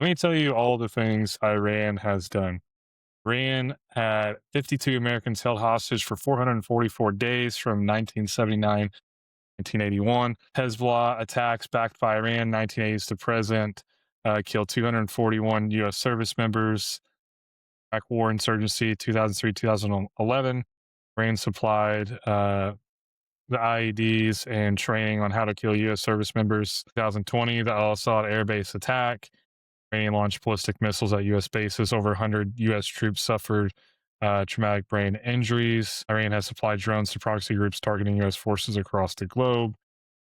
Let me tell you all the things Iran has done. Iran had 52 Americans held hostage for 444 days from 1979 to 1981. Hezbollah attacks backed by Iran, 1980s to present, killed 241 U.S. service members. Iraq War insurgency, 2003 2011. Iran supplied the IEDs and training on how to kill U.S. service members. 2020, the Al Assad air base attack. Iranian launched ballistic missiles at U.S. bases. Over 100 U.S. troops suffered traumatic brain injuries. Iran has supplied drones to proxy groups targeting U.S. forces across the globe.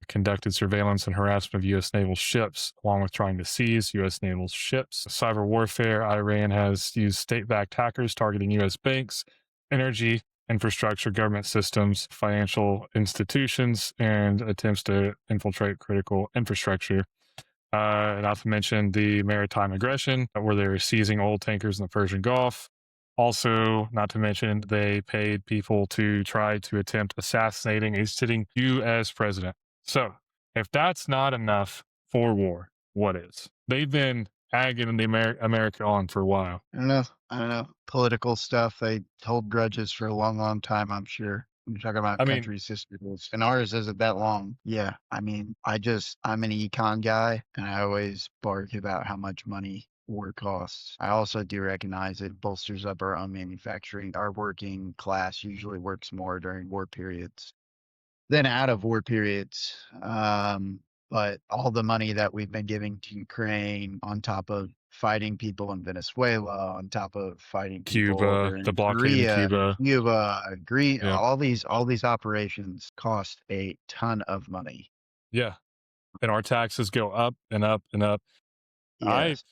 Conducted surveillance and harassment of U.S. naval ships, along with trying to seize U.S. naval ships. Cyber warfare. Iran has used state-backed hackers targeting U.S. banks, energy, infrastructure, government systems, financial institutions, and attempts to infiltrate critical infrastructure. Not to mention the maritime aggression, where they were seizing oil tankers in the Persian Gulf. Also, not to mention, they paid people to try to attempt assassinating a sitting U.S. president. So, if that's not enough for war, what is? They've been agging the America on for a while. I don't know. I don't know. Political stuff. They hold grudges for a long, long time, I'm sure. You're talking about I mean, countries' histories, and ours isn't that long. Yeah. I mean, I'm an econ guy, and I always bark about how much money war costs. I also do recognize it bolsters up our own manufacturing. Our working class usually works more during war periods than out of war periods. But all the money that we've been giving to Ukraine, on top of fighting people in Venezuela, on top of fighting people over Cuba, the in blockade of Korea, Cuba. Cuba, Yeah. all these operations cost a ton of money. Yeah. And our taxes go up and up and up. I, Yes.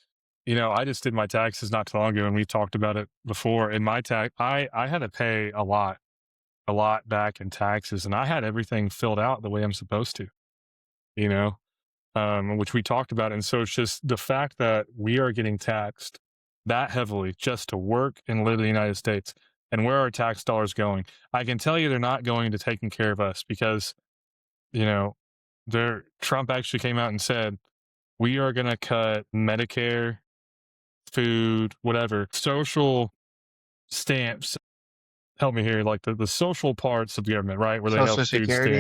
I just did my taxes not too long ago, and we've talked about it before. In my tax, I had to pay a lot back in taxes, and I had everything filled out the way I'm supposed to, you know, which we talked about. And so it's just the fact that we are getting taxed that heavily just to work and live in the United States, and where are tax dollars going? I can tell you they're not going to taking care of us because, you know, Trump actually came out and said, we are going to cut Medicare, food, whatever, social stamps. Help me here, like the social parts of the government, right? Where they help Social food Security.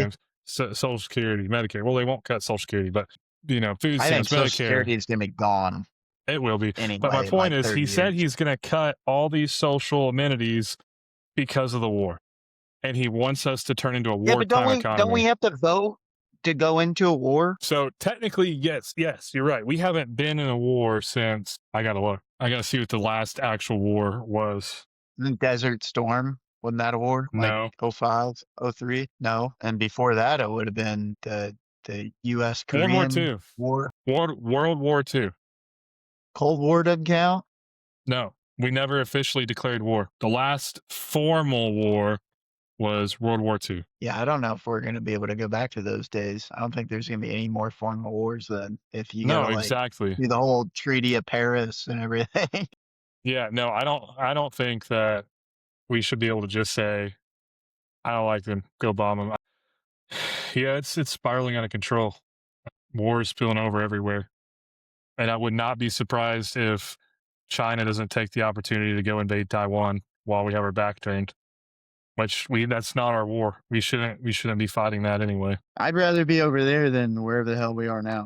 stamps, Social Security, Medicare. Well, they won't cut Social Security, but food I think stamps, Social Medicare, Security is going to be gone it will be. But my anyway in point like is, he 30 said years. he's going to cut all these social amenities because of the war, and he wants us to turn into a Yeah, but wartime don't we economy. have to vote to go into a war? So technically, yes, you're right. We haven't been in a war since I gotta look. I gotta see what the last actual war was. The Desert Storm, wasn't that a war? Like No, '05, '03? No. And before that, it would have been the US World War Korean Two, War. World War Two. Cold War doesn't count. No, we never officially declared war. The last formal war was World War Two. Yeah, I don't know if we're going to be able to go back to those days. I don't think there's going to be any more formal wars then if you got No, to like exactly. do the whole Treaty of Paris and everything. Yeah, no, I don't think that we should be able to just say I don't like them, go bomb them. Yeah, it's spiraling out of control. War is spilling over everywhere. And I would not be surprised if China doesn't take the opportunity to go invade Taiwan while we have our back turned. Which that's not our war. We shouldn't be fighting that anyway. I'd rather be over there than wherever the hell we are now.